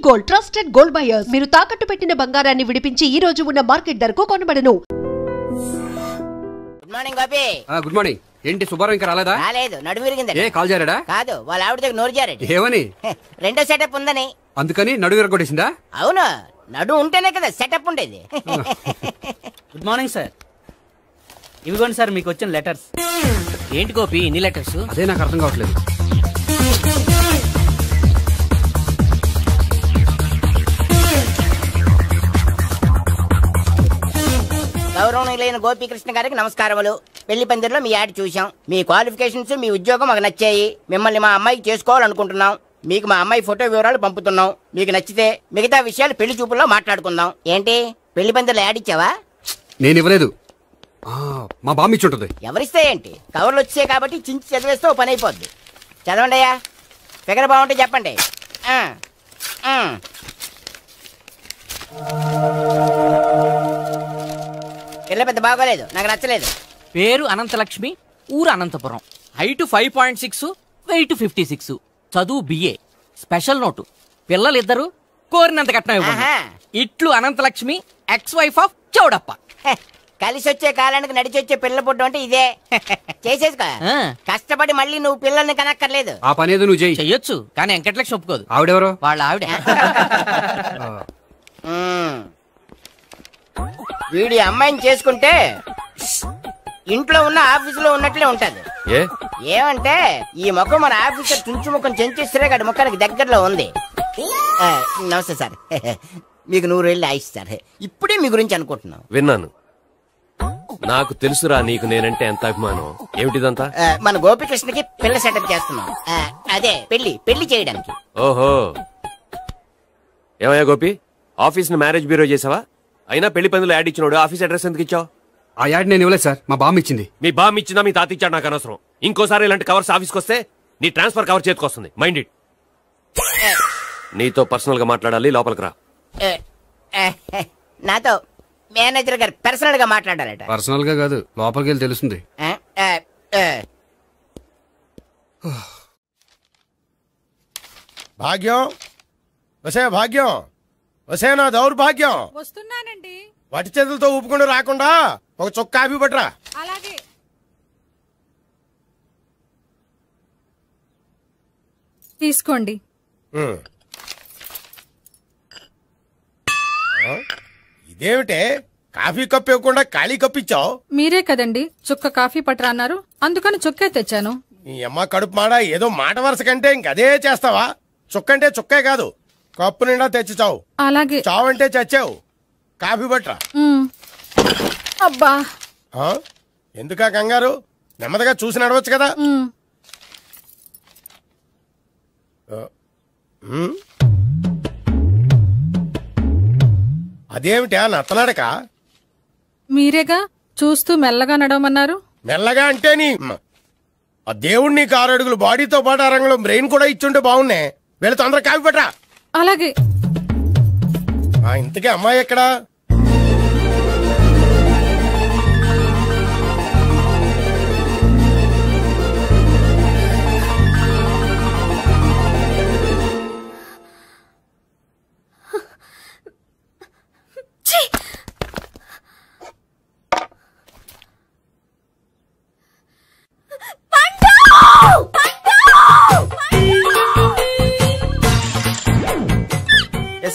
Gold, trusted gold buyers. మీరు తాకట్టు పెట్టిన బంగారాన్ని విడిపించి ఈ రోజు ఉన్న మార్కెట్ ధరకు కొనబడను. Good morning Gopi. Good morning. ఏంటి సుబ్బారావు ఇంకా రాలేదా? రాలేదు, నడుము విరిగింది. ఏ కాల్ జారాడా? కాదు, వాళ్ళ ఆవిడ దగ్గర నోరు జారాడు. ఏమని? రెండో సెటప్ ఉందని. అందుకని నడుము విరగొట్టేసిందా? అవును, నడుము ఉంటేనే కదా సెటప్ ఉండేది. Good morning sir. ఇవిగోండి సార్ మీకు వచ్చిన లెటర్స్. ఏంటి గోపి ఇన్ని లెటర్స్? అదే నాకు అర్థం కావట్లేదు. గౌరవనీయులైన గోపీకృష్ణ గారికి నమస్కారములు. పెళ్లి పందిరిలో మీ యాడ్ చూసాం. మీ క్వాలిఫికేషన్స్, మీ ఉద్యోగం మాకు నచ్చాయి. మిమ్మల్ని మా అమ్మాయికి చేసుకోవాలనుకుంటున్నాం. మీకు మా అమ్మాయి ఫోటో వివరాలు పంపుతున్నాం. మీకు నచ్చితే మిగతా విషయాలు పెళ్లి చూపుల్లో మాట్లాడుకుందాం. ఏంటి, పెళ్లి పందిరిలో యాడ్ ఇచ్చావా? నేను ఇవ్వలేదు, మా బామ్మ ఇచ్చి ఉంటుంది. ఎవరిస్తే ఏంటి, కవర్లు వచ్చాయి కాబట్టి చించి చదివేస్తే పని అయిపోద్ది. చదవండి అయ్యా, ఫిగర్ బాగుంటే చెప్పండి. పిల్ల పెద్ద బాగోలేదు, నాకు నచ్చలేదు. పేరు అనంతలక్ష్మి, ఊరు అనంతపురం, హైట్ 5.6, వెయిట్ 56, చదువు BA, స్పెషల్ నోటు పిల్లలిద్దరు కోరినంత కట్నం ఇవ్వండి. ఇట్లు Anantalakshmi, ex wife of Chowdappa. కలిసి వచ్చే కాలానికి నడిచి వచ్చే పిల్ల పుట్టు అంటే ఇదే. చేసేసుకో, కష్టపడి మళ్ళీ నువ్వు పిల్లల్ని కనక్కర్లేదు. ఆ పని ఏదో నువ్వు చెయ్యొచ్చు, కానీ వెంకటలక్ష్మి ఒప్పుకోదు. ఆవిడెవరు? వాళ్ళ ఆవిడ. వీడి అమ్మాయిని చేసుకుంటే ఇంట్లో ఉన్న ఆఫీసులో ఉన్నట్లే ఉంటది. ఏమంటే ఈ ముఖం మన ఆఫీసర్ తుంచు ముఖం చెంచేశ్వరే గారి ముఖానికి దగ్గరలో ఉంది. నమస్తే సార్, మీకు 100 ఏళ్ళు ఆయుష్ సార్. ఇప్పుడే మీ గురించి అనుకుంటున్నాం. విన్నాను, నాకు తెలుసురా నీకు నేనంటే ఎంత అభిమానం. ఏమిటిదంతా? మన గోపికృష్ణకి పిల్ల సెటప్ చేస్తున్నాం. అదే పెళ్లి చేయడానికి. ఓహో, ఏమయ్యా గోపి, ఆఫీస్ ను మ్యారేజ్ బ్యూరో చేసావా? అయినా పెళ్లి పందులు యాడ్ ఇచ్చినోడు ఆఫీస్ అడ్రస్ ఎందుకు ఇచ్చావు? ఆ యాడ్ నేను ఇవ్వలేదు సార్, మా బామ్మ ఇచ్చింది. మీ బామ్మ ఇచ్చిందా మీ తాత ఇచ్చాడు నాకు అనవసరం. ఇంకోసారి ఇలాంటి కవర్స్ ఆఫీస్కి వస్తే నీ ట్రాన్స్ఫర్ కవర్ చేతికొస్తుంది. Mind it. నీతో పర్సనల్ గా మాట్లాడాలి, లోపలికి రా. నాతో మేనేజర్ గారు పర్సనల్ గా మాట్లాడాలట. పర్సనల్ గా కాదు, లోపలికి వెళ్ళి తెలుస్తుంది. భాగ్యం, వసే భాగ్యం, వసే నా దౌర్భాగ్యం. వస్తున్నానండి. వటి చేతులతో ఊపుకుండా రాకుండా ఒక చొక్క కాఫీ పట్టరా. అలాగే. తీసుకోండి. ఇదేమిటే, కాఫీ కప్పు ఇవ్వకుండా ఖాళీ కప్పు ఇచ్చావు? మీరే కదండి చుక్క కాఫీ పట్టరా అన్నారు, అందుకని చుక్కే తెచ్చాను. నీ అమ్మ కడుపు మాడ, ఏదో మాట వరుస కంటే ఇంకదే చేస్తావా? చుక్కంటే చుక్కే కాదు, కప్పు నిండా తెచ్చి చావు. అలాగే. చావంటే చచ్చావు. కాఫీ పట్టరా. అబ్బా, ఎందుకా కంగారు? నెమ్మదిగా చూసి నడవచ్చు కదా. అదేమిటా నత్తలాడక? మీరేగా చూస్తూ మెల్లగా నడవమన్నారు. మెల్లగా అంటే నీ ఆ దేవుడు నీకు 6 అడుగులు బాడీతో పాటు ఆ రంగంలో బ్రెయిన్ కూడా ఇచ్చుంటే బాగున్నే. వీళ్ళ తొందర కాఫీ పట్టరా. అలాగే. ఇంతకీ అమ్మాయి ఎక్కడా?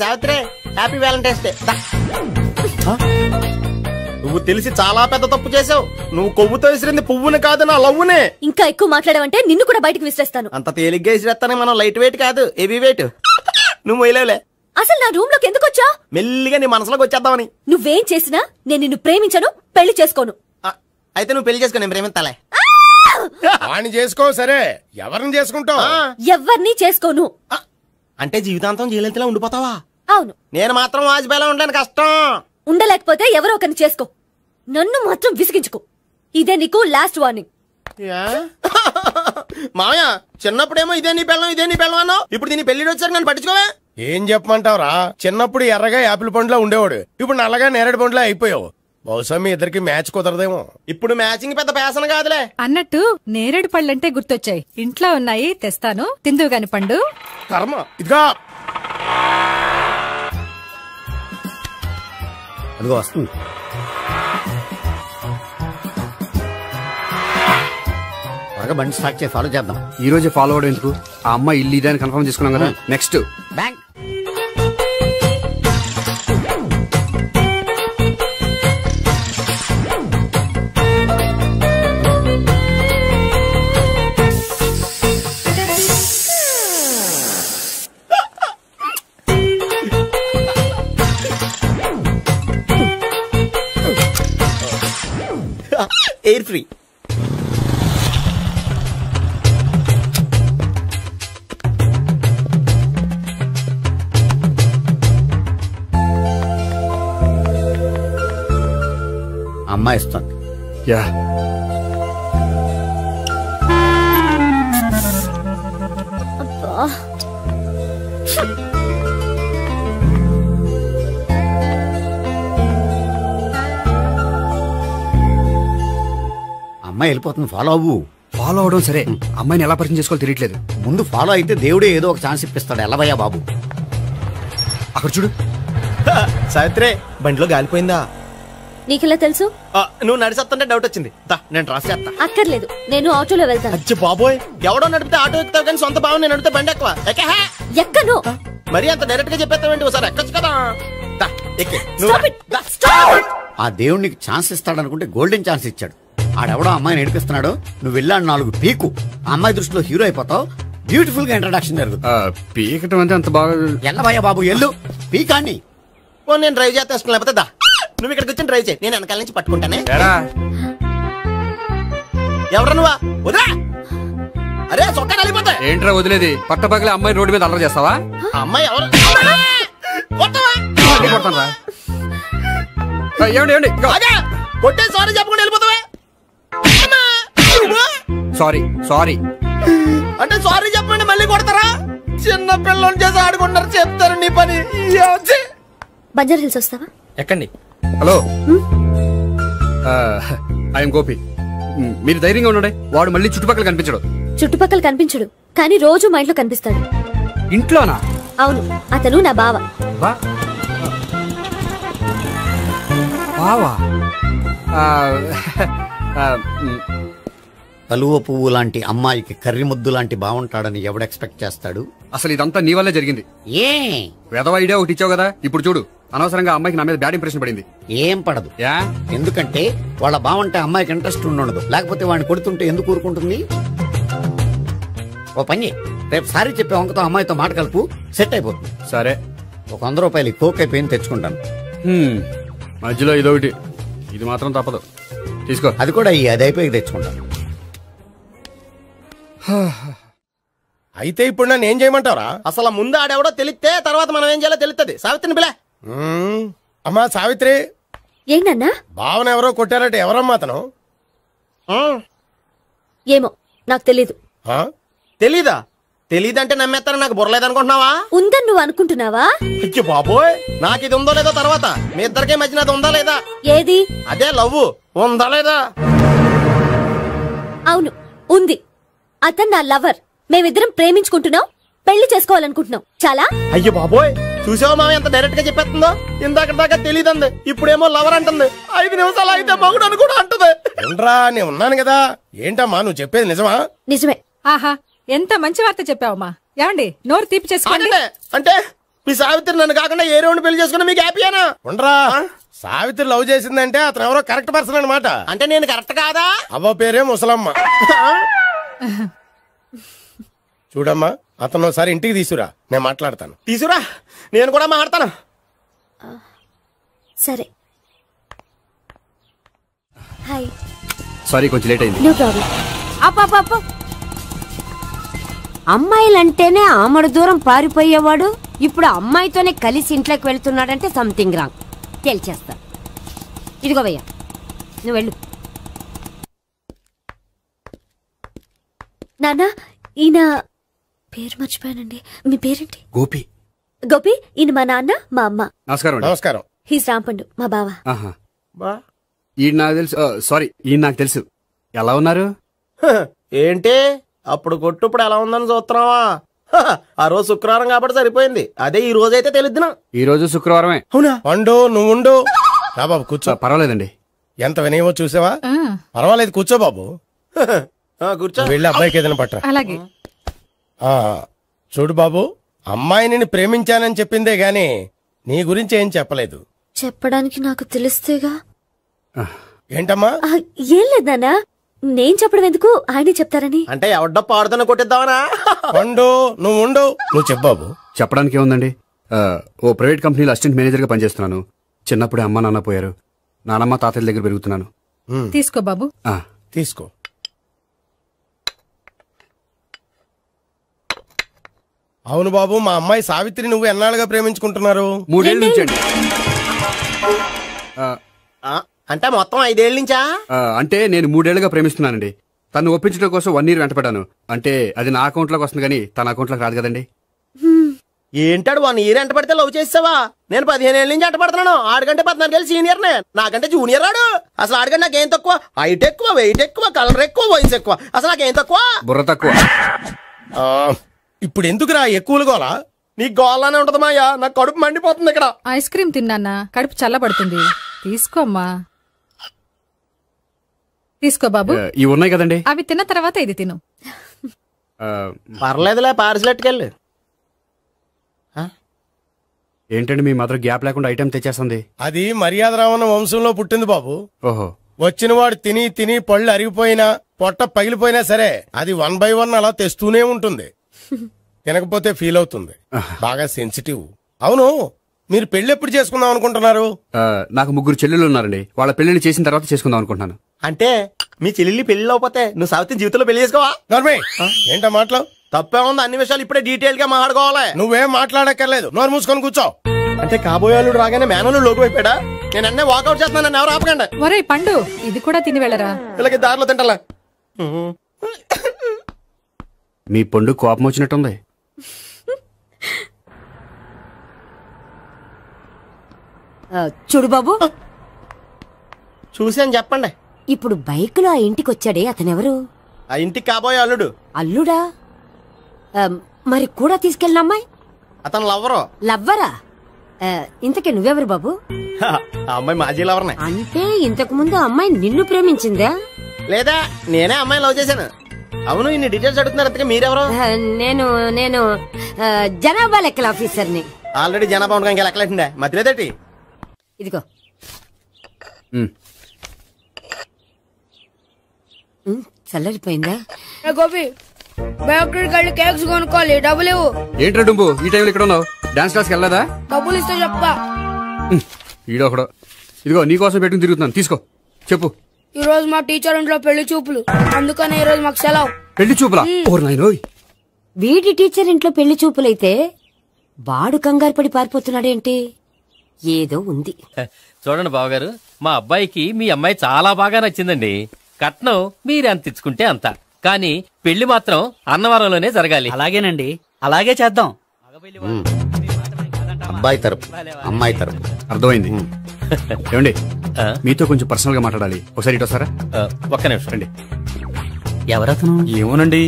Savitri, happy Valentine's day. నువ్వు తెలిసి చాలా పెద్ద తప్పు చేసావు. నువ్వు కొవ్వుతో విసిరింది పువ్వుని కాదు, నా లవ్వునే. ఇంకా ఎక్కువ మాట్లాడవంటే నిన్ను కూడా బయటకు విసిరేస్తాను. అంత తేలిగ్గా విసిరేస్తానే, మనం లైట్ వెయిట్ కాదు, హెవీ వెయిట్. నువ్వు మొయ్యలేవులే. అసలు నా రూమ్ లోకి ఎందుకు వచ్చా? మెల్లిగా నీ మనసులోకి వచ్చేద్దామని. నువ్వేం చేసినా నేను నిన్ను ప్రేమించను, పెళ్లి చేసుకోను. అయితే నువ్వు పెళ్లి చేసుకో, నేను ప్రేమిస్తాలే. వాణ్ణి చేసుకో. సరే, ఎవరిని చేసుకుంటావు? ఎవరిని చేసుకోను. అంటే జీవితాంతం జయలలితలా ఉండిపోతావా? అవును. నేను మాత్రం వాజ్పేయిలా ఉండడానికి కష్టం. ఉండలేకపోతే ఎవరో ఒకరిని చేసుకో, నన్ను మాత్రం విసిగించుకో. ఇదే నీకు లాస్ట్ వార్నింగ్. మామయ్య, చిన్నప్పుడేమో ఇదే నీ పెళ్ళం అన్నావు. ఇప్పుడు దీని పెళ్లి వచ్చారు, నన్ను పట్టించుకోవే. ఏం చెప్పమంటావురా? చిన్నప్పుడు ఎర్రగా యాపిల్ పండులా ఉండేవాడు, ఇప్పుడు నల్లగా నేరేడు పండులా అయిపోయావు. బహుశా మీ ఇద్దరికి మ్యాచ్ కుదరదేమో. ఇప్పుడు మ్యాచింగ్ పెద్ద పేసన కాదులే. అన్నట్టు నేరేడు పళ్ళంటే గుర్తొచ్చాయి. ఇంట్లో ఉన్నాయి, తెస్తాను, తిందువు గాని పండు. కర్మ. ఇదిగా అదిగో వస్తుంది. త్వరగా బండి స్టార్ట్ చేసి ఫాలో చేద్దాం. ఈ రోజే ఫాలో అవడం ఎందుకు? ఆ అమ్మాయి ఇల్లు ఇదే అని కన్ఫర్మ్ చేసుకున్నాం కదా. Next bank. Air free. అమ్మాయి ఇస్తుంది. యా అమ్మాయి వెళ్ళిపోతుంది, ఫాలో అవ్వు. ఫాలో అవడం సరే, అమ్మాయిని ఎలా పరిచయం చేసుకోవాలో తెలియట్లేదు. ముందు ఫాలో అయితే దేవుడే ఏదో ఒక ఛాన్స్ ఇప్పిస్తాడు. ఎలవయ్యా బాబు. అక్కడ చూడు. సావిత్రి బండిలో గాలిపోయిందా? నీకెలా తెలుసు? నువ్వు నడిచేస్తుంటే డౌట్ వచ్చింది. నేను డ్రాస్ చేస్తా. అక్కర్లేదు, నేను ఆటోలో వెళ్తాను. అచ్చి బాబోయ్, ఎవడో నడిపితే ఆటో ఎక్కుతావు కానీ సొంత భావం నేను నడిపితే బండి ఎక్కువ. ఎక్కను. మరి అంత డైరెక్ట్ గా చెప్పేస్తావేంటి? ఒకసారి ఎక్కొచ్చు కదా. ఆ దేవుడికి ఛాన్స్ ఇస్తాడనుకుంటే గోల్డెన్ ఛాన్స్ ఇచ్చాడు. ఆడెవడో అమ్మాయిని నడిపిస్తున్నాడు, నువ్వు వెళ్ళాడు 4 పీకు. ఆ అమ్మాయి దృష్టిలో హీరో అయిపోతావు. బ్యూటిఫుల్ గా ఇంట్రడక్షన్ జరుగుతుంది. పీకటం అంటే అంత బాగా. ఎల్లవయ్యా బాబు ఎల్లు పీకాన్ని. నేను డ్రైవ్ చేస్తాను, లేకపోతే దా నువ్వు ఇక్కడికి వచ్చి డ్రైవ్ చేయి, నేను వెనకాల నుంచి పట్టుకుంటానే. ఎవరు నువ్వా? వదిలా. అరే చొక్కా కలిపోతా. ఏంట్రా వదిలేది? పట్టపగలే అమ్మాయి రోడ్డు మీద అల్లరి చేస్తావా? అమ్మాయి ఎవరు? కొట్టే సారీ చెప్పకుండా వెళ్ళిపోతావా? సారీ సారీ అంటే సారీ చెప్పండి మళ్ళీ కొడతారా? చిన్న పిల్లలు చేసి ఆడుకుంటారు, చెప్తారు నీ పని. బంజారా హిల్స్ వస్తావా? ఎక్కండి. Hello, I'm Gopi. మీరు ధైర్యంగా ఉండండి. వాడు మళ్ళీ చుట్టుపక్కల కనిపించడు. చుట్టుపక్కల కనిపించడు, కానీ రోజు మా ఇంట్లో కనిపిస్తాడు. ఇంట్లోనా? అవును, అతను నా బావ. బావా? కలువ పువ్వు లాంటి అమ్మాయికి కర్రి ముద్దు లాంటి బాగుంటాడని ఎవడు ఎక్స్పెక్ట్ చేస్తాడు? అసలు ఇదంతా నీ వల్లే జరిగింది. ఏ వెధవ ఐడియా ఒకటి ఇచ్చావు కదా, ఇప్పుడు చూడు. అనవసరంగా అమ్మాయికి నా మీద బ్యాడ్ ఇంప్రెషన్ పడింది. ఏం పడదు. ఎందుకంటే వాళ్ళ బాగుంటే అమ్మాయికి ఇంట్రెస్ట్ ఉండదు. లేకపోతే వాడిని కొడుతుంటే ఎందుకు ఊరుకుంటుంది? ఓ పని, రేపు సారీ చెప్పే వంకతో అమ్మాయితో మాట కలుపు, సెట్ అయిపోతుంది. సరే, ఒక 100 రూపాయలు కోక్ అయిపోయింది తెచ్చుకుంటాను. మధ్యలో ఇదొకటి, ఇది మాత్రం తప్పదు. తీసుకో. అది కూడా అది అయిపోయి తెచ్చుకుంటాను. అయితే ఇప్పుడు నన్ను ఏం చేయమంటారా? అసలు ముందు ఆడెవడో తెలిస్తే తర్వాత మనం ఏం చేయాలో తెలుస్తుంది. సావిత్రిని పిల్ల. అమ్మా సావిత్రి. ఏంటన్నా? భావన ఎవరో కొట్టారట. ఎవరమ్మా అతను? ఏమో నాకు తెలీదు. తెలీదా? తెలీదంటే నమ్మేస్తాను. నాకు బుర్రలేదనుకుంటున్నావా? ఉందని నువ్వు అనుకుంటున్నావా? అయ్యో బాబోయ్, నాకు ఇది ఉందో లేదో తర్వాత. మీ ఇద్దరికే మధ్యన అది ఉందా లేదా? ఏది? అదే లవ్ ఉందా లేదా? అవును, ఉంది. అతను నా లవర్. మేమిద్దరం ప్రేమించుకుంటున్నాం, పెళ్లి చేసుకోవాలనుకుంటున్నాం. చాలా. అయ్యో బాబోయ్, చూసావా మామ ఎంత డైరెక్ట్ గా చెప్పేస్తుందో? ఇందాక దాకా తెలియదండి, ఇప్పుడేమో లవర్ అంటుంది. 5 నిమిషాలు అయితే మగుడు అని కూడా అంటుంది. ఏంట్రా, నేను ఉన్నాను కదా. ఏంటమ్మా నువ్వు చెప్పేది నిజమా? నిజమే. ఆహా, ఎంత మంచి వార్త చెప్పావమ్మా. ఏమండి, నోరు తీపి చేసుకోండి. అంటే మీ సావిత్రి నన్ను కాకుండా ఏ రౌండ్ పెళ్లి చేసుకున్నా మీకు హ్యాపీయేనా? ఉండరా, సావిత్రి లవ్ చేసిందంటే అతను ఎవరో కరెక్ట్ పర్సన్ అనమాట. అంటే నేను కరెక్ట్ కాదా? అవ్వ పేరే ముసలమ్మ. చూడమ్మా, అతను ఒకసారి ఇంటికి తీసుకురా, నేను మాట్లాడతాను. తీసుకురా, నేను కూడా మాట్లాడతాను. సరే. హాయ్. సారీ, కొంచెం లేట్ అయింది. No problem. అప్ప అమ్మాయిలంటేనే ఆమడు దూరం పారిపోయేవాడు ఇప్పుడు అమ్మాయితోనే కలిసి ఇంట్లోకి వెళ్తున్నాడంటే సంథింగ్ రాంగ్. తేల్చేస్తా. ఇదిగో భయ్యా, నువ్వు వెళ్ళు. నాన్న, ఈయన పేరు మర్చిపోయానండి. మీ పేరేంటి? గోపి. గోపి, ఈయన మా నాన్న, మా అమ్మ. నమస్కారం. నమస్కారం. హీస్ రాంపండు, మా బావ. ఈయన నాకు తెలుసు. సారీ, ఈయన నాకు తెలుసు. ఎలా ఉన్నారు? ఏంటి అప్పుడు కొట్టు ఇప్పుడు ఎలా ఉందని చూస్తున్నావా? ఆ రోజు శుక్రవారం కాబట్టి సరిపోయింది. అదే ఈ రోజు అయితే తెలిద్దునా. ఈ రోజు శుక్రవారమే. అవునా? పండు నువ్వుండు. రా బాబు కూర్చో. పర్వాలేదండి. ఎంత వినయమో చూసావా? పర్వాలేదు కూర్చో బాబు. కూర్చో. వెళ్ళి అబ్బాయికి ఏదైనా పట్టరా. అలాగే. చూడు బాబు, అమ్మాయిని ప్రేమించానని చెప్పిందే గాని నీ గురించి ఏం చెప్పలేదు. చెప్పడానికి నాకు తెలిస్తేగా. ఏంటమ్మా? ఏం లేదు నాన్న, నేను చెప్పడం ఎందుకు, ఆయనే చెప్తారని. అంటే ఎవడ్డో పాడుతున్న కొట్టిద్దామనా? ఉండు, నువ్వు చెప్పు బాబు. చెప్పడానికి ఏముందండి, ఓ ప్రైవేట్ కంపెనీలో అసిస్టెంట్ మేనేజర్ గా పనిచేస్తున్నాను. చిన్నప్పుడే అమ్మ నాన్న పోయారు. నానమ్మ తాతయ్య దగ్గర పెరుగుతున్నాను. తీసుకో బాబు. తీసుకో. అవును బాబు, మా అమ్మాయి సావిత్రి నువ్వు ఎన్నాళ్ళుగా ప్రేమించుకుంటున్నారు? 3 ఏళ్ళ నుంచి అండి. అంటే మొత్తం 5 ఏళ్ళ నుంచా? అంటే నేను 3 ఏళ్లుగా ప్రేమిస్తున్నానండి. తను ఒప్పించడం కోసం 1 year వెంటపడ్డాను. అంటే అది నా అకౌంట్ లోకి వస్తుంది కానీ తన అకౌంట్ లోకి రాదు కదండి. ఏంటాడు 1 year ఎంట పడితే లవ్ చేసావా? నేను 15 ఏళ్ళ నుంచి ఎంట పడుతున్నాను. ఆడికంటే 14 ఏళ్ళు సీనియర్ నే, నాకంటే జూనియర్ రాడు. అసలు ఆడికంటే నాకేం తక్కువ? హైట్ ఎక్కువ, వెయిట్ ఎక్కువ, కలర్ ఎక్కువ, వయసు ఎక్కువ. అసలు నాకేం తక్కువ? బుర్ర తక్కువ. ఇప్పుడు ఎందుకురా ఎక్కువలు గోలా? నీకు గోలానే ఉంటది మాయా, నాకు కడుపు మండిపోతుంది ఇక్కడ. ఐస్ క్రీమ్ తిన్నానా, కడుపు చల్లబడుతుంది. తీసుకోమ్మా. తీసుకో బాబు. ఇవి ఉన్నాయి కదండి, అవి తిన్న తర్వాత ఇది తిను. పర్లేదులే, పార్సిలెట్కెళ్ళి. ఏంటండి మీ మదర్ గ్యాప్ లేకుండా ఐటెం తెచ్చేస్తుంది? అది మర్యాద రావణ వంశంలో పుట్టింది బాబు. ఓహో. వచ్చిన వాడు తిని తిని పళ్ళు అరిగిపోయినా పొట్ట పగిలిపోయినా సరే అది 1 by 1 అలా తెస్తూనే ఉంటుంది. తినకపోతే ఫీల్ అవుతుంది. బాగా సెన్సిటివ్. అవును, మీరు పెళ్లి ఎప్పుడు చేసుకుందాం అనుకుంటున్నారు? నాకు 3 చెల్లెళ్ళు ఉన్నారండి. వాళ్ళ పెళ్లిని చేసిన తర్వాత చేసుకుందాం అనుకుంటున్నాను. అంటే మీ చెల్లెల్ని పెళ్లి లేకపోతే నువ్వు సావిత్రి జీవితంలో పెళ్లి చేసుకోవా? ఏంటా మాటలు? తప్పే ఉంది, అన్ని విషయాలు ఇప్పుడే డీటెయిల్ గా మాట్లాడుకోవాలి. నువ్వేం మాట్లాడక్కర్లేదు, నోరు మూసుకొని కూర్చో. అంటే కాబోయేవాళ్ళు రాగానే మేనలు లోకి అయిపోయాడా? నేను అన్నీ వాకౌట్ చేస్తున్నాను, నన్ను ఎవరు ఆపకండి. ఒరే పండు, ఇది కూడా తిని వెళ్ళరా. వీళ్ళకి దారిలో తింటలా. మీ పండు కోపం వచ్చినట్టుంది. చూడు బాబు, చూసాను చెప్పండి. ఇప్పుడు బైక్ లో ఆ ఇంటికి వచ్చాడే అతనెవరు? ఆ ఇంటికి కాబోయే అల్లుడు. అల్లుడా? మరి కూడా తీసుకెళ్ళిన అమ్మాయి? అతను లవ్వరు. లవ్వరా? ఇంతకీ నువ్వెవరు బాబు? ఆ అమ్మాయి మాజీ లవర్నే. అంటే ఇంతకు ముందు అమ్మాయి నిన్ను ప్రేమించిందా? లేదా నేనే అమ్మాయి లవ్ చేశాను. అవును, ఇన్ని డీటెయిల్స్ అడుగుతున్నారు. అంతగా మీరెవరు? నేను జనాభా లెక్కల ఆఫీసర్ని. ఆల్రెడీ జనాభా ఉండగా ఇంకా లెక్కలేండే మధ్యలేదేటి? ఇదిగో. చల్లరిపోయిందా? గోపి, బయోక్రెడిట్ కార్డు కేక్స్ కొనుక్కోవాలి, డబ్బులు ఇవ్వు. ఏంట్రా డుంబు ఈ టైంలో ఇక్కడ ఉన్నావు? డాన్స్ క్లాస్కి వెళ్ళదా? డబ్బులు ఇస్తే చెప్తా. ఈడొకడు. ఇదిగో నీకోసం పెట్టుకుని తిరుగుతున్నాను, తీసుకో. చెప్పు. ఈ రోజు మా టీచర్ ఇంట్లో పెళ్లి చూపులు, అందుకనే ఈ రోజు మాకు సెలవు. పెళ్లి చూపులా? వీడి టీచర్ ఇంట్లో పెళ్లి చూపులైతే వాడు కంగారు పడి పారిపోతున్నాడేంటి? ఏదో ఉంది. చూడండి బావగారు, మా అబ్బాయికి మీ అమ్మాయి చాలా బాగా నచ్చిందండి. కట్నం మీరు ఎంత ఇచ్చుకుంటే అంత, కానీ పెళ్లి మాత్రం అన్నవరంలోనే జరగాలి. అలాగేనండి, అలాగే చేద్దాం. అబ్బాయి తరపు అమ్మాయి తరపు. అర్థమైంది. ఏమండి, మీతో కొంచెం పర్సనల్ గా మాట్లాడాలి. ఒకసారి ఇటు వస్తారా? ఒక్క నిమిషం అండి. ఎవరతను? ఏమోనండి.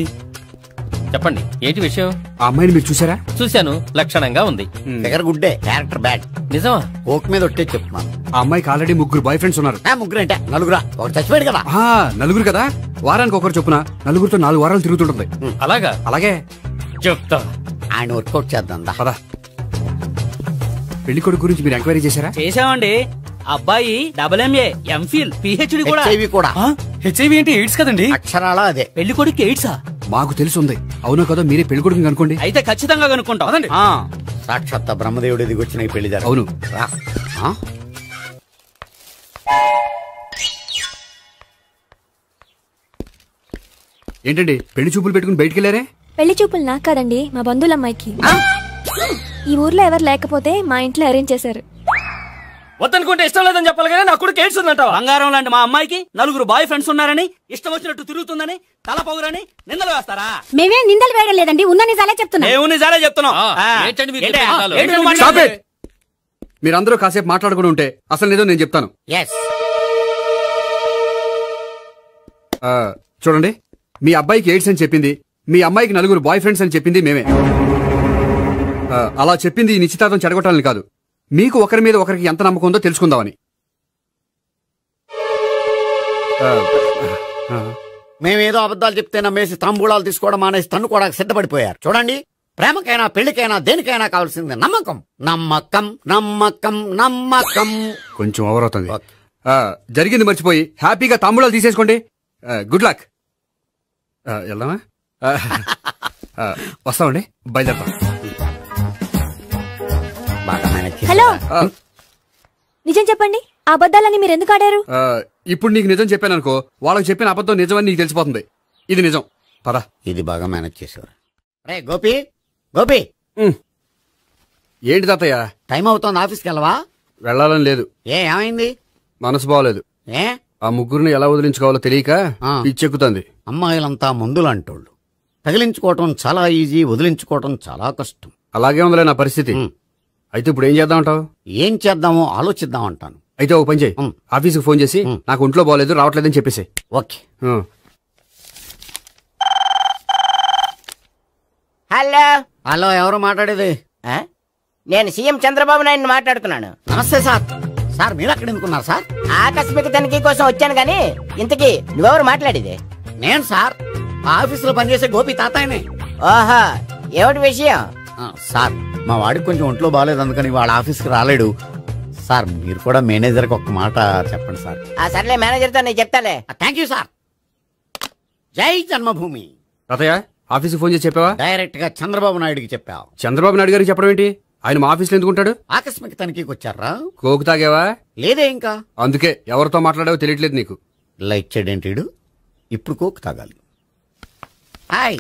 చెప్పండి, ఏంటి విషయం? ఆ అమ్మాయిని మీరు చూసారా? చూశాను, లక్షణంగా ఉంది. ఫిగర్ గుడ్డే, క్యారెక్టర్ బ్యాడ్. నిజమా? ఓక్ మీద ఒట్టే చెప్తున్నాను. ఆ అమ్మాయికి ఆల్రెడీ 3 బాయ్ ఫ్రెండ్స్ ఉన్నారు. 3 అంటే 4రా? ఒకటి చచ్చిపోయాడు కదా. 4 కదా, వారానికి ఒకరు చొప్పున 4తో 4 వారాలు తిరుగుతుంటుంది. అలాగా? అలాగే చెప్తా. ఆయన వర్కౌట్ చేద్దాం పదా. పెళ్లి కొడుకు గురించి మీరు ఎంక్వైరీ చేశారా? చేశామండి. అబ్బాయి MA, MPhil, PhD కూడా. హెచ్ఐవి కూడా. హెచ్ఐవి అంటే ఎయిడ్స్ కదండి? అక్షరాల అదే. పెళ్లి కొడుకు ఎయిడ్సా? మాకు తెలుసుంది. అవునో కదా, మీరే పెళ్లి కొడుకు అనుకోండి. అయితే ఖచ్చితంగా కనుక్కుంటాం. సాక్షాత్ బ్రహ్మదేవుడి దిగి వచ్చిన ఈ పెళ్లి జరగదు. అవును. ఏంటండి పెళ్లి చూపులు పెట్టుకుని బయటికి వెళ్ళారే? పెళ్లి చూపులు నాకు కాదండి, మా బంధువుల అమ్మాయికి. ఈ ఊర్లో ఎవరు లేకపోతే మా ఇంట్లో అరేంజ్ చేశారు. వద్దనుకుంటే ఇష్టం లేదని చెప్పాలి కానీ నా కూడా కేడ్స్ ఉందంటావా? బంగారం లాంటి మా అమ్మాయికి 4 బాయ్ ఫ్రెండ్స్ ఉన్నారని, ఇష్టం వచ్చినట్టు తిరుగుతుందని, తల పౌరని నిందలు వేస్తారా? మేమే నిందలు వేయడం లేదండి, ఉన్న నిజాలే చెప్తున్నాం. నిజాలే చెప్తున్నాం. మీరందరూ కాసేపు మాట్లాడుకుని ఉంటే అసలు లేదో నేను చెప్తాను. చూడండి, మీ అబ్బాయికి ఎయిడ్స్ అని చెప్పింది, మీ అమ్మాయికి 4 బాయ్ ఫ్రెండ్స్ అని చెప్పింది మేమే. అలా చెప్పింది ఈ నిశ్చితార్థం చెడగొట్టాలని కాదు, మీకు ఒకరి మీద ఒకరికి ఎంత నమ్మకం ఉందో తెలుసుకుందామని. మేమేదో అబద్ధాలు చెప్తే నమ్మేసి తాంబూలాలు తీసుకోవడం మానేసి తన్నుకోవడానికి సిద్ధపడిపోయారు. చూడండి, ప్రేమకైనా పెళ్లికైనా దేనికైనా కావాల్సింది నమ్మకం. నమ్మకం నమ్మకం నమ్మకం. కొంచెం ఓవర్ అవుతుంది. జరిగింది మర్చిపోయి హ్యాపీగా తాంబూలాలు తీసేసుకోండి. Good luck. వెళ్దామా? వస్తామండి, బయలుదేరతాం. హలో, నిజం చెప్పండి, ఆ అబద్ధాలని మీరు ఎందుకు ఆడారు? ఇప్పుడు నీకు నిజం చెప్పాను అనుకో, వాళ్ళకి చెప్పిన అబద్ధం నిజమని నీకు తెలిసిపోతుంది. ఇది నిజం. పద. ఇది బాగా మేనేజ్ చేసేవారు. రే గోపి, గోపి. ఏంటి తాతయ్య? టైం అవుతోంది, ఆఫీస్కి వెళ్ళవా? వెళ్ళాలని లేదు. ఏమైంది? మనసు బాగోలేదు. ఆ ముగ్గురిని ఎలా వదిలించుకోవాలో తెలియక పిచ్చెక్కుతుంది. అమ్మాయిలంతా మందులాంటోళ్ళు. తగిలించుకోవటం చాలా ఈజీ, వదిలించుకోవటం చాలా కష్టం. అలాగే ఉందిలే నా పరిస్థితి. అయితే ఇప్పుడు ఏం చేద్దామంటావు? ఏం చేద్దామో ఆలోచిద్దాం అంటాను. అయితే ఓ పని చేయి, ఆఫీస్కి ఫోన్ చేసి నాకు ఒంట్లో బాగోలేదు రావట్లేదని చెప్పేసి. ఓకే. హలో. హలో, ఎవరు మాట్లాడేది? నేను సీఎం చంద్రబాబు నాయుడు మాట్లాడుతున్నాను. నమస్తే సార్. సార్ మీరు అక్కడ ఎందుకున్నారు సార్? ఆకస్మిక తనిఖీ కోసం వచ్చాను గాని ఇంతకీ నువ్వెవరు మాట్లాడేది? నేను సార్, ఆఫీసులో పనిచేసే గోపి తాతాయనే. ఓహో, ఏమిటి విషయం? సార్, మా వాడికి కొంచెం ఒంట్లో బాగాలేదు, అందుకని వాళ్ళ ఆఫీస్కి రాలేడు. సార్ మీరు కూడా మేనేజర్కి ఒక మాట చెప్పండి సార్. సర్లే, మేనేజర్తో నేను చెప్తాలే. Thank you sir. జై జన్మభూమి. తాతయ్య, ఆఫీస్కి ఫోన్ చేసి చెప్పావా? డైరెక్ట్ గా చంద్రబాబు నాయుడుకి చెప్పావు. చంద్రబాబు నాయుడు గారికి చెప్పడం ఏంటి? ఆయన మా ఆఫీస్లో ఎందుకుంటాడు? ఆకస్మిక తనిఖీకి వచ్చారా? కోకు తాగావా? లేదే ఇంకా. అందుకే ఎవరితో మాట్లాడావో తెలియట్లేదు నీకు. లైక్ చేయడేంటిడు? ఇప్పుడు కోక్ తాగాలి. హాయ్,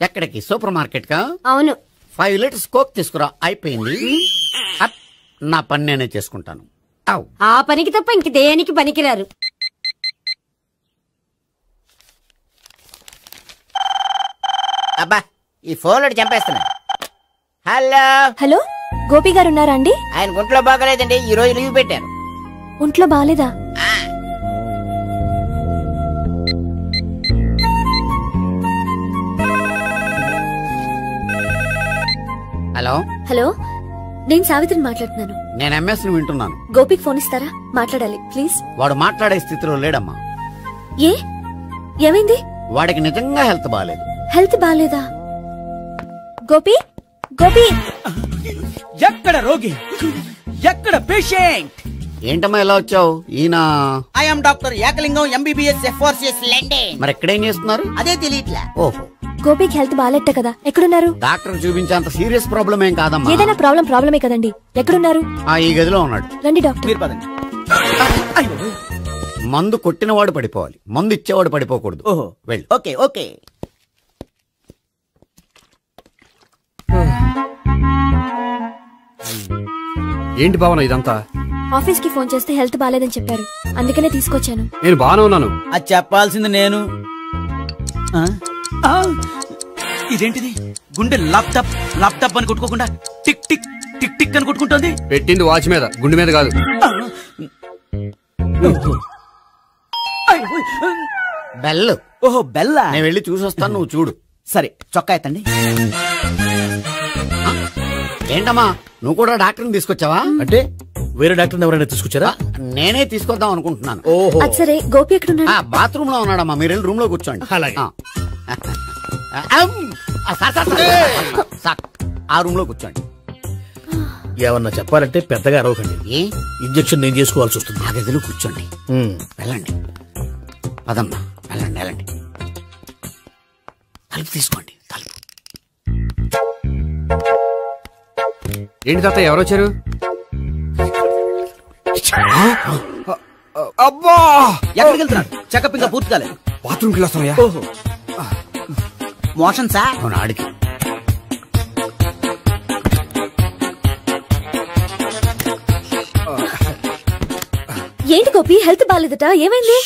ఎక్కడికి? సూపర్ మార్కెట్ కా? అవును. 5 లీటర్స్ కోక్ తీసుకురా. అయిపోయింది. నా పని నేనే చేసుకుంటాను. ఆ పనికి తప్ప ఇంక దేనికి పనికిరారు. అబ్బా, ఈ ఫోన్ లో చంపేస్తున్నా. హలో. హలో, గోపి గారు ఉన్నారా అండి? ఆయన ఒంట్లో బాగలేదండి, ఈ రోజు లీవ్ పెట్టారు. ఒంట్లో బాగాలేదా? హలో. హలో, నేను సావిత్రిని మాట్లాడుతున్నాను. నేను ఎంఎస్ ని వింటున్నాను. గోపికి ఫోన్ ఇస్తారా? మాట్లాడాలి ప్లీజ్. వాడు మాట్లాడే స్థితిలో లేడమ్మా. ఏ, ఏమైంది? వాడికి నిజంగా హెల్త్ బాగాలేదు. హెల్త్ బాగాలేదా? గోపి, గోపి. ఎక్కడ రోగి, ఎక్కడ పేషెంట్? ఏంటమ్మా ఇలా వచ్చావు? ఈయన I'm doctor Ekalingam MBBS FRCS London. మరి ఎక్కడేం చేస్తున్నారు? అదే తెలియట్లే. ఓహో, గోపికి హెల్త్ బాగాలేట కదా, ఎక్కడున్నారు? డాక్టర్ చూపించేంత సీరియస్ ప్రాబ్లం ఏం కాదమ్మా. ఏదైనా ప్రాబ్లమే కదండి. ఎక్కడున్నారు? ఈ గదిలో ఉన్నాడు. రండి డాక్టర్. మీరు పదండి. మందు కొట్టినవాడు పడిపోవాలి, మందు ఇచ్చేవాడు పడిపోకూడదు. ఓహో, వెళ్ళి. Okay okay. ఏంటి భావన ఇదంతా? ఆఫీస్ కి ఫోన్ చేస్తే హెల్త్ బాగాలేదని చెప్పారు, అందుకనే తీసుకొచ్చాను. నేను బాగానే ఉన్నాను. అది చెప్పాల్సింది నేను. ఇదేంటిది? గుండె లాప్టాప్ లాప్టాప్ అని కొట్టుకోకుండా టిక్ టిక్ టిక్ టిక్ అని కొట్టుకుంటుంది. పెట్టింది వాచ్ మీద, గుండె మీద కాదు. బెల్. ఓహో, బెల్లా. నేను వెళ్ళి చూసొస్తాను, నువ్వు చూడు. సరే, చొక్కా ఎత్తండి. ఏంటమ్మా, నువ్వు కూడా డాక్టర్ని తీసుకొచ్చావా? అంటే వేరే డాక్టర్ ఎవరైనా తీసుకొచ్చారా? నేనే తీసుకొద్దాం అనుకుంటున్నాను. ఓహో, సరే. గోపి ఎక్కడున్నాడు? బాత్రూమ్ లో ఉన్నాడమ్మా, మీరు వెళ్ళి రూమ్ లో కూర్చోండి. అలాగే. సార్, ఆ రూమ్ లో కూర్చోండి. ఏమన్నా చెప్పాలంటే పెద్దగా అరవకండి. ఇంజెక్షన్ నేను చేసుకోవాల్సి వస్తుంది. ఆ గదిలో కూర్చోండి. వెళ్ళండి, పదమ్మా, వెళ్ళండి వెళ్ళండి. తలుపు తీసుకోండి, తలుపు. ఏంటి తాత, ఎవరు వచ్చారు? అబ్బా, ఎక్కడికి వెళ్తున్నాడు? చెకప్ ఇంకా పూర్తి కాలేదు. బాత్రూమ్కి వస్తామయ్యా. ఓహో, మోషన్ సార్. అవును, ఆడికి. ఏంటి గోపి, హెల్త్ బాగాలేదట, ఏమైంది?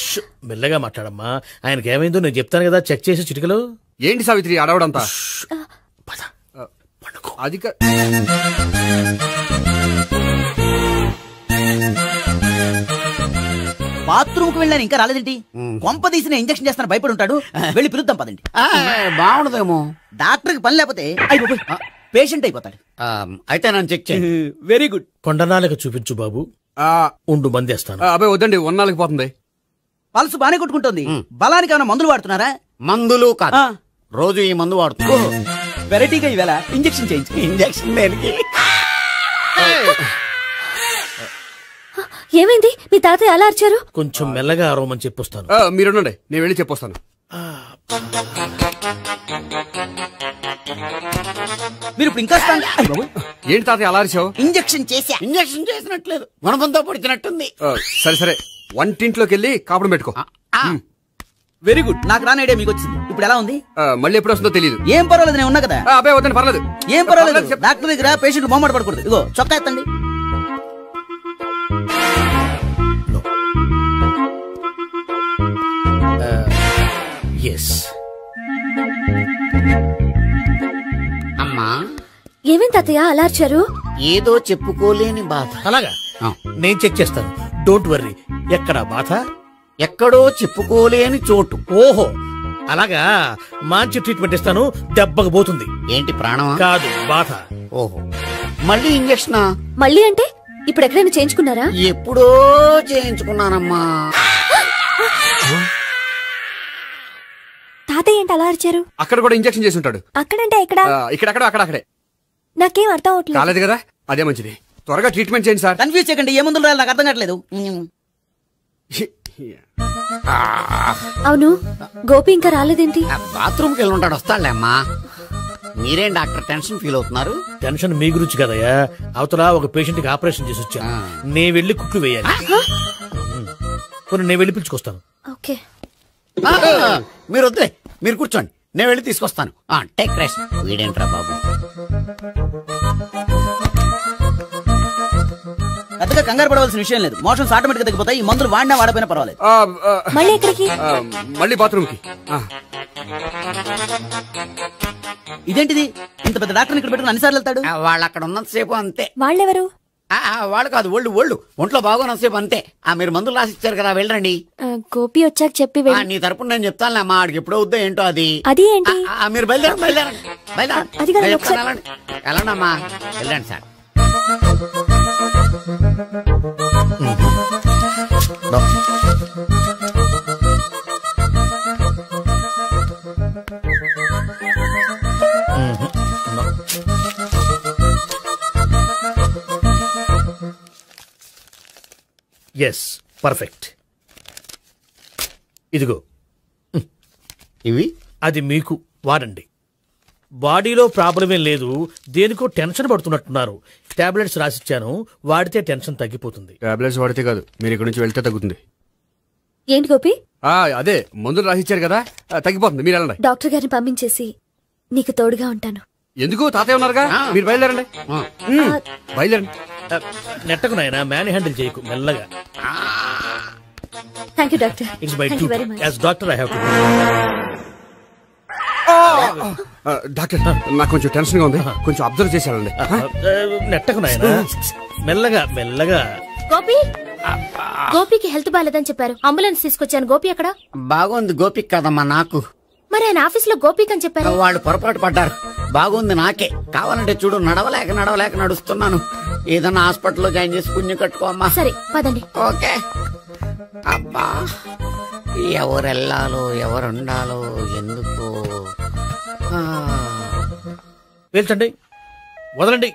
మెల్లగా మాట్లాడమ్మా. ఆయనకి ఏమైందో నేను చెప్తాను కదా, చెక్ చేసి చిటికలు. ఏంటి సావిత్రి అడవడంతా? అది బాత్రూమ్ కు వెళ్ళాను, ఇంకా రాలేదేంటి? కొంప తీసిన ఇంజక్షన్ చేస్తాను భయపడి ఉంటాడు. వెళ్ళి పిలుద్దాం పదండి. బాగుండదేమో. డాక్టర్ కి పని లేకపోతే పేషెంట్ అయిపోతాడు. అయితే నన్ను చెక్ చేయి. Very good. కొండనాలకు చూపించు బాబు. ఉండు, మందేస్తాను. అబ్బాయి వద్దండి, ఉన్నాళ్ళకి పోతుంది. పల్స్ బానే కొట్టుకుంటుంది. బలానికి ఏమైనా మందులు వాడుతున్నారా? మందులు కాదు, రోజు ఈ మందు వాడుతున్నా. వెరైటీగా ఈవేళ ఇంజెక్షన్ చేయించు. ఇంజెక్షన్ దేనికి? ఏమైంది? మీ తాతయ్య అలా అరిచారు? కొంచెం మెల్లగా అరవమని చెప్పొస్తాను. మీరుండండి, నేను వెళ్ళి చెప్పొస్తాను. మీరు ఇప్పుడు ఇంకా ఏంటి తాతయ్య అలా అరిచావు? ఇంజెక్షన్ చేసా. ఇంజెక్షన్ చేసినట్లేదు, గుణపంతో పొడిచినట్టుంది. సరే సరే, వంటింట్లోకి వెళ్ళి కాపుడు పెట్టుకో. Very good. నాకు రాని ఐడియా మీకు వచ్చింది. ఇప్పుడు ఎలా ఉంది? మళ్ళీ ఎప్పుడు వస్తుందో తెలియదు. ఏం పర్వాలేదు, నేను ఉన్నా కదా. అబ్బాయి వద్దని పర్లేదు. ఏం పర్వాలేదు. డాక్టర్ దగ్గర పేషెంట్ మొహమాట పడకూడదు. ఇగో చొక్కా ఎత్తండి. అమ్మా, ఏమేం తాతయ్య అలా అరిచారు? ఏదో చెప్పుకోలేని బాధ. అలాగా, నేను చెక్ చేస్తాను. Don't worry. ఎక్కడ బాధ? ఎక్కడో చెప్పుకోలేని చోటు. ఓహో, అలాగా. మంచి ట్రీట్మెంట్ ఇస్తాను, దెబ్బకు పోతుంది. ఏంటి, ప్రాణమా? కాదు, బాధ. ఓహో, మళ్ళీ ఇంజక్షనా? మళ్ళీ అంటే ఇప్పుడు ఎక్కడైనా చేయించుకున్నారా? ఎప్పుడో చేయించుకున్నానమ్మా. తాతయ్య ఏంటి అలా అరిచారు? అక్కడ కూడా ఇంజెక్షన్ చేసి ఉంటాడు. అక్కడంటే ఎక్కడ? ఇక్కడ అక్కడే. నాకేం అర్థం అవట్లేదు. కాలేదు కదా, అదే మంచిది. త్వరగా ట్రీట్మెంట్ చేయండి సార్. కన్ఫ్యూజ్ చేయకండి. ఏ మందులు రాయాలి నాకు అర్థం కావట్లేదు. అవును, గోపి ఇంకా రాలేదేంటి? బాత్రూమ్కి వెళ్ళి ఉంటాడు, వస్తాడులే అమ్మా. మీరేం డాక్టర్ టెన్షన్ ఫీల్ అవుతున్నారు? టెన్షన్ మీ గురించి కదయ్యా. అవతల ఒక పేషెంట్ కి ఆపరేషన్ చేసి వచ్చా. నే వెళ్ళి కుట్లు వేయాలి. నేను వెళ్ళి పిలుచుకొస్తాను. ఓకే, మీరు వద్దులే, మీరు కూర్చోండి, నేను వెళ్ళి తీసుకొస్తాను. Take rest. వీడేంట్రా బాబు, పెద్దగా కంగారు పడవలసిన విషయం లేదు. మోషన్స్ ఆటోమేటిక్ గా తగ్గిపోతాయి. ఈ మందులు వాడినా వాడపోయినా పర్వాలేదు. మళ్ళీ ఎక్కడికి? మళ్ళీ బాత్రూమ్ కి. ఇదేంటిది, ఇంత పెద్ద డాక్టర్ ఇక్కడ పెట్టుకుని అన్నిసార్లు వెళ్తాడు? వాళ్ళు అక్కడ ఉన్నంతసేపు అంతే. వాళ్ళెవరు? వాళ్ళు కాదు, ఒళ్ళు ఒంట్లో బాగోనంతసేపు అంతే. మీరు మందులు రాసి ఇచ్చారు కదా, వెళ్ళండి. గోపి వచ్చాక చెప్పి నీ తరపున నేను చెప్తానులే అమ్మా. ఆడికి ఎప్పుడో వద్దో ఏంటో అది. అది ఏంటి? మీరు బయలుదేరండి. వెళ్ళండి అమ్మా, వెళ్ళండి సార్. Yes, perfect. ఇదిగో ఇవి, అది మీకు వాడండి. బాడీలో ప్రాబ్లం ఏం లేదు, దేనికో టెన్షన్ పడుతున్నట్టున్నారు. టాబ్లెట్స్ రాసిచ్చాను, వాడితే టెన్షన్ తగ్గిపోతుంది. టాబ్లెట్స్ వాడితే కాదు, మీరు ఇక్కడ నుంచి వెళ్తే తగ్గుతుంది. ఏంటి గోపి? అదే మందులు రాసిచ్చారు కదా, తగ్గిపోతుంది. మీరు వెళ్ళండి. డాక్టర్ గారిని పంపించేసి నీకు తోడుగా ఉంటాను. ఎందుకు, తాతయ్య ఉన్నారుగా, మీరు బయలుదేరండి. బయలుదేరండి. నెట్టకు నాయనా, మ్యాన్ హ్యాండిల్ చేయకు, మెల్లగా. Thank you doctor. It's my duty as doctor. I have to. Doctor, నాకు కొంచెం టెన్షన్ గా ఉంది, కొంచెం అబ్జర్వ్ చేసేయాలండి. నెట్టకు నాయనా, మెల్లగా. గోపికి హెల్త్ బాలేదని చెప్పారు, అంబులెన్స్ తీసుకొచ్చాను. గోపి ఎక్కడ? బాగుంది గోపిక్ కదమ్మా నాకు. మరి ఆయన ఆఫీస్ లో గోపిక్ అని చెప్పారు. వాళ్ళు పొరపాటు పడ్డారు. బాగుంది నాకే. కావాలంటే చూడు, నడవలేక నడుస్తున్నాను. ఏదన్నా హాస్పిటల్లో జాయిన్ చేసి పుణ్యం కట్టుకోమ్మా. సరే పదండి. ఓకే. అబ్బా, ఎవరెళ్ళాలో ఎవరుండాలో ఎందుకు. పేల్చండి, వదలండి.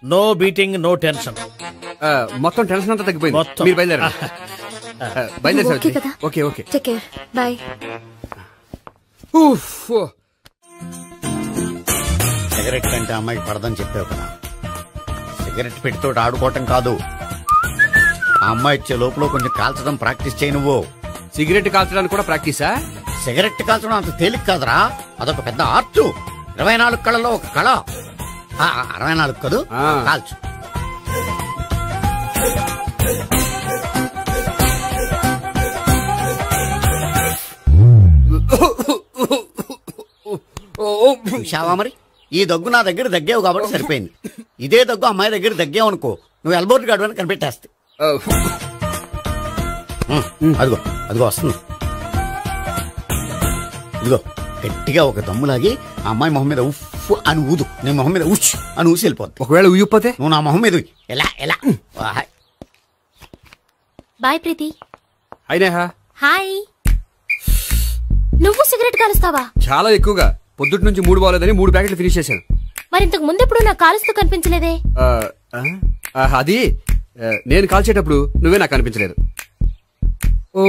No beating, no tension. మొత్తం టెన్షన్ అంతా తగ్గిపోయింది. మీరు బయలుదేరండి. Okay. Take care. Bye. Cigarette కంటే అమ్మాయికి పడదని చెప్పావు కదా. సిగరెట్ పెట్టితో ఆడుకోవటం కాదు, ఆ అమ్మాయి ఇచ్చే లోపల కొంచెం కాల్చడం ప్రాక్టీస్ చేయి. నువ్వు సిగరెట్ కాల్చడానికి కూడా ప్రాక్టీసా? సిగరెట్ కాల్చడం అంత తేలిక కాదురా, అదొక పెద్ద ఆర్ట్. 24 కళలో ఒక కళ. 64 కదూ, కాల్చు. చూశావా మరి, ఈ దగ్గు నా దగ్గర దగ్గేవు కాబట్టి సరిపోయింది. ఇదే దగ్గు అమ్మాయి దగ్గర దగ్గేవు అనుకో, నువ్వు ఎల్బోర్డ్ గాడు అని కనిపెట్టేస్తే. అదిగో వస్తుంది. ఇదిగో గట్టిగా ఒక దమ్ములాగి ఆ అమ్మాయి మొహం మీద ఉఫ్ అని ఊదు, నీ మొహం మీద ఉచ్ అని ఊసి వెళ్ళిపోద్ది. ఒకవేళ ఊయకపోతే నువ్వు నా మొహం మీద ఎలా బాయ్ ప్రీతి. హాయ్ నేహా. హాయ్. నువ్వు సిగరెట్ కాలుస్తావా? చాలా ఎక్కువగా. పొద్దుటి నుంచి 3 బాలేదని 3 ప్యాకెట్లు ఫినిష్ చేశాను. మరి ఇంతకు ముందెప్పుడు నాకు కాలుస్తూ కనిపించలేదే? అది నేను కాల్చేటప్పుడు నువ్వే నాకు కనిపించలేదు. ఓ,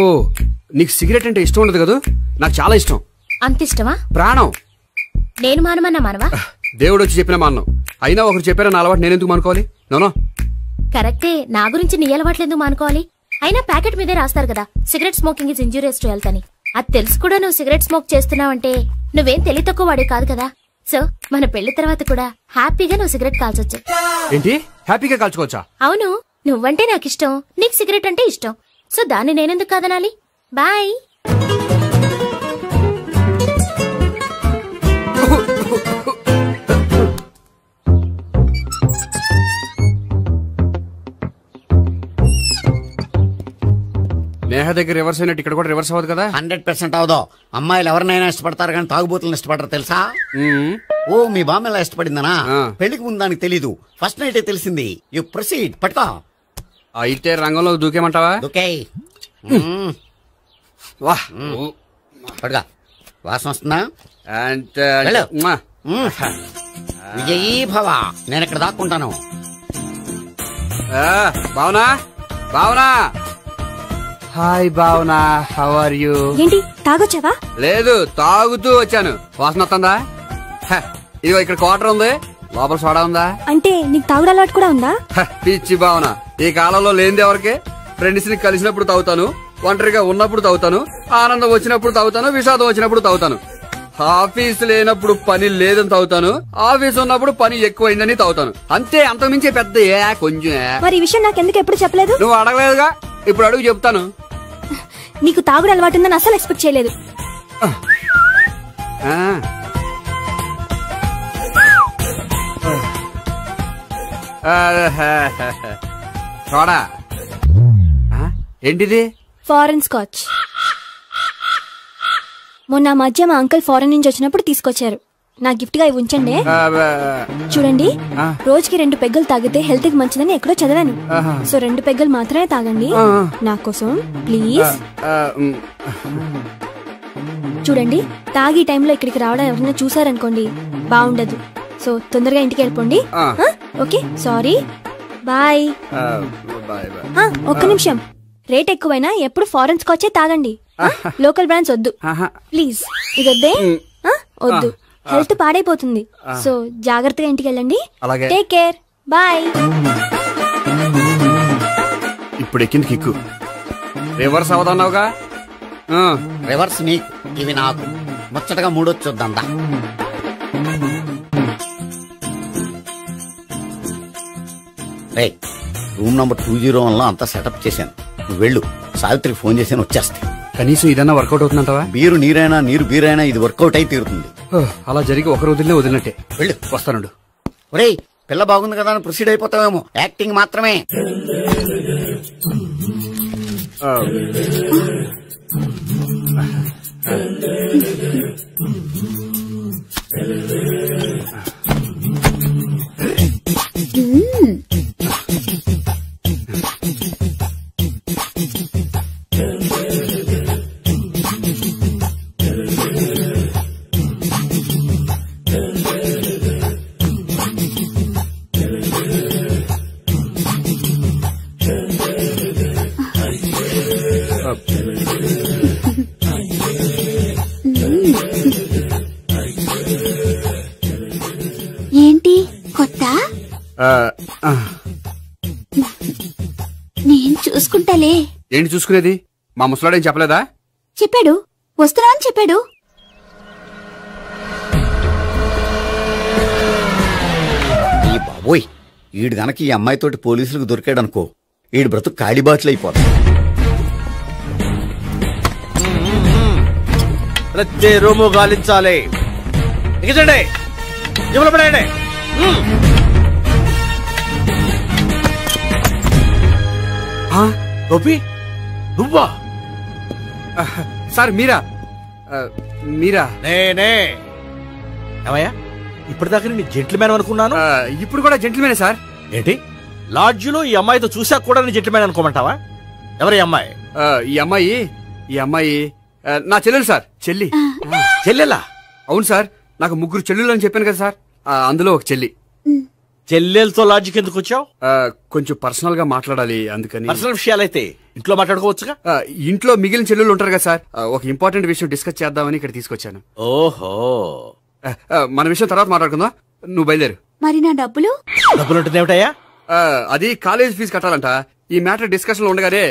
నీకు సిగరెట్ అంటే ఇష్టం ఉండదు కదా? నాకు చాలా ఇష్టం. అంత ఇష్టమా? ప్రాణం. నేను మానమన్నా మానవా? దేవుడు వచ్చి చెప్పిన మానం. అయినా ఒకరు చెప్పారా నా అలవాటు నేనెందుకు మానుకోవాలి? నోనో. కరెక్టే, నా గురించి నీ అలవాట్లు ఎందుకు మానుకోవాలి? అయినా ప్యాకెట్ మీదే రాస్తారు కదా, cigarette smoking is injurious to health అని. అది తెలుసు కూడా నువ్వు సిగరెట్ స్మోక్ చేస్తున్నావంటే నువ్వేం తెలివి తక్కువ వాడే కాదు కదా. సో మన పెళ్లి తర్వాత కూడా హ్యాపీగా నువ్వు సిగరెట్ కాల్చొచ్చు. ఏంటి? హ్యాపీగా కాల్చుకోవచ్చా? అవును, నువ్వంటే నాకు ఇష్టం, నీకు సిగరెట్ అంటే ఇష్టం. సో దాన్ని నేనెందుకు కాదనాలి? బాయ్. నేహ దగ్గర రివర్స్ అయినట్టు ఇక్కడ కూడా రివర్స్ అవ్వదు కదా? 100% అవదో. అమ్మాయిలు ఎవరినైనా ఇష్టపడతారు కానీ తాగుబోతులను ఇష్టపడరు తెలుసా? ఓ, మీ బామ్మ ఎలా ఇష్టపడిందనా? పెళ్లికి ముందు దానికి తెలీదు, ఫస్ట్ నైటే తెలిసింది. You proceed. పట్టుకో. అయితే రంగంలో దూకేమంటావా? దూకే. పట్టుకో. వాసన వస్తుందా? విజయీ భవ. నేను ఇక్కడ దాక్కుంటాను. Bhavana, Bhavana. Hi Bhavana, how are you? ఏంటి తాగొచ్చావా? లేదు, తాగుతూ వచ్చాను. వాసన వస్తుందా? ఇదిగో ఇక్కడ క్వార్టర్ ఉంది, లోపల సోడా ఉందా? అంటే నీకు తాగుడు అలవాటు కూడా ఉందా? పిచ్చి భావన, ఈ కాలంలో లేనిది ఎవరికి? ఫ్రెండ్స్ ని కలిసినప్పుడు తాగుతాను, ఒంటరిగా ఉన్నప్పుడు తాగుతాను, ఆనందం వచ్చినప్పుడు తాగుతాను, విషాదం వచ్చినప్పుడు తాగుతాను. ఆఫీస్ లేనప్పుడు పని లేదని తాగుతాను, ఆఫీస్ ఉన్నప్పుడు పని ఎక్కువైందని తాగుతాను. అంతే, అంతకుమించే పెద్ద కొంచెం. మరి ఈ విషయం నాకెందుకు ఎప్పుడు చెప్పలేదు? నువ్వు అడగలేదుగా, ఇప్పుడు అడుగు చెప్తాను. నీకు తాగుడు అలవాటు ఉందని అసలు ఎక్స్పెక్ట్ చేయలేదు. సోడా ఏంటిది? Foreign scotch. మొన్న మధ్య మా అంకుల్ ఫారెన్ నుంచి వచ్చినప్పుడు తీసుకొచ్చారు. నా గిఫ్ట్ గా ఇవి ఉంచండి. చూడండి, రోజుకి 2 పెగ్గులు తాగితే హెల్త్ కి మంచిదని ఎక్కడో చదివాను. సో 2 పెగ్గులు మాత్రమే తాగండి నా కోసం ప్లీజ్. చూడండి, తాగి టైంలో ఇక్కడికి రావడం ఎవరైనా చూసారనుకోండి బాగుండదు. సో తొందరగా ఇంటికి వెళ్ళిపోండి. Okay, sorry, bye. ఒక్క నిమిషం, రేట్ ఎక్కువైనా ఎప్పుడు ఫారెన్ స్కాచే తాగండి. లోకల్ బ్రాండ్స్ వద్దు ప్లీజ్. ఇది వద్దే, వద్దు, హెల్త్ పాడైపోతుంది. సో జాగ్రత్తగా ఇంటికి వెళ్ళండి. Take care, bye. ఇప్పుడు ఎక్కింది కిక్కు. రివర్స్ అవదన్నావుగా? రివర్స్ నీకు, ఇవి నాకు. ముచ్చటగా మూడొచ్చొద్దాం. రూమ్ నంబర్ 201 లో అంతా సెటప్ చేశాను. నువ్వు వెళ్ళు, సావిత్రికి ఫోన్ చేశాను, వచ్చేస్తా. కనీసం ఇదన్నా వర్కౌట్ అవుతుందంటావా? బీరు నీరైనా, నీరు బీరైనా ఇది వర్కౌట్ అయి తీరుతుంది. అలా జరిగి ఒక రోజులనే వదిలినట్టే. వెళ్ళు, వస్తానుండు. ఒరేయ్, పిల్ల బాగుంది కదా అని ప్రొసీడ్ అయిపోతావేమో. యాక్టింగ్ మాత్రమే. ఏంటి కొత్త? నేను చూసుకుంటాలే. ఏంటి చూసుకునేది? మా ముసలాడేం చెప్పలేదా? చెప్పాడు, వస్తున్నా అని చెప్పాడు. ఈ బాబోయ్, ఈడు గనక ఈ అమ్మాయితోటి పోలీసులకు దొరికాడనుకో, ఈడు బ్రతుకు కాళీబాట్లు అయిపోతాడు. ప్రతి రూము గాలించాలి. ఎగిచండి, జబ్బులు పడండి. గోపి, నువ్వా? సార్ మీరా? మీరా? నేనే. ఏమయ్యా, ఇప్పటిదాకా నేను జెంట్ల్మ్యాన్ అనుకున్నాను. ఇప్పుడు కూడా జెంట్ల్మ్యానే సార్. ఏంటి, లాడ్జిలో ఈ అమ్మాయితో చూసాక కూడా నీ జెంటిల్మెన్ అనుకోమంటావా? ఎవరి అమ్మాయి? ఈ అమ్మాయి నా చెల్లెలు సార్. చెల్లెలా? అవును సార్, నాకు 3 చెల్లెలు అని చెప్పాను కదా సార్, అందులో ఒక చెల్లి. చెల్లెలతో లాడ్జికి ఎందుకు వచ్చావు? కొంచెం పర్సనల్ గా మాట్లాడాలి, అందుకని. పర్సనల్ విషయాలైతే ఇంట్లో మాట్లాడుకోవచ్చుగా. ఇంట్లో మిగిలిన చెల్లెలు ఉంటారు కదా సార్, ఒక ఇంపార్టెంట్ విషయం డిస్కస్ చేద్దామని ఇక్కడ తీసుకొచ్చాను. ఓహో, మన విషయం తర్వాత మాట్లాడుకుందాం, నువ్వు బయలుదేరు. మరి నా డబ్బులు? డబ్బులు ఉంటుందేమిటయ్యా? అది కాలేజ్ ఫీజు కట్టాలంట. ఈ మ్యాటర్ డిస్కషన్ లో ఉండగానే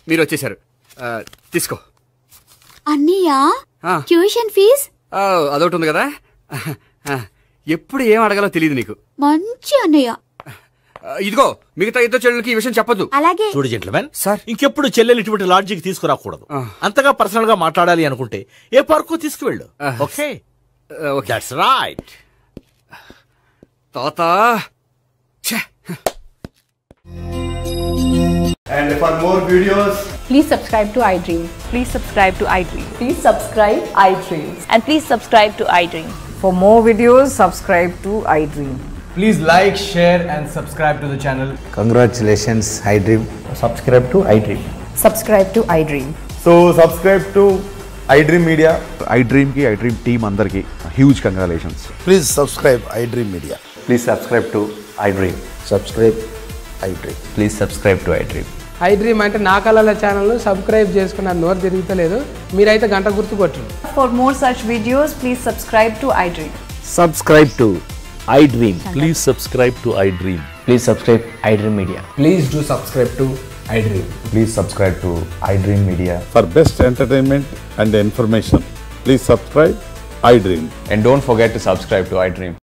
మీరు వచ్చేసారు. తీసుకో. అన్నయ్యా, ట్యూషన్ ఫీజ్? అదొకటి ఉంది కదా, ఎప్పుడు ఏం అడగాలో తెలియదు నీకు. మంచి అన్నయ్య. ఇదిగో, మిగతా ఇద్దరు చెల్లెలకి ఈ విషయం చెప్పొద్దు. అలాగే. చూడు జెంట్మెన్ సార్, ఇంకెప్పుడు చెల్లెలు ఇటువంటి లాడ్జికి తీసుకురాకూడదు. అంతగా పర్సనల్ గా మాట్లాడాలి అనుకుంటే ఏ పార్కు తీసుకువెళ్ళు. Okay, that's right. తాత. And for more videos, please subscribe to iDream. Please subscribe to iDream. Please subscribe iDream. And please subscribe to iDream. For more videos, subscribe to iDream. please like, share and subscribe to the channel. Congratulations, iDream. Subscribe to iDream. Subscribe to iDream. So subscribe to iDream Media. iDream ki iDream team andarki huge congratulations. Please subscribe iDream Media. Please subscribe to iDream. Subscribe iDream. Please subscribe to iDream. iDream అంటే నా కళల channel subscribe చేసుకున్న నోరు తిరుగుతలేదు, మీరైతే గంట గుర్తు కొట్టండి. For more such videos, please subscribe to iDream. Subscribe to iDream. Please subscribe to iDream. Please subscribe iDream Media. Please do subscribe to iDream. Please subscribe to iDream Media. For best entertainment and information, please subscribe iDream. And don't forget to subscribe to iDream.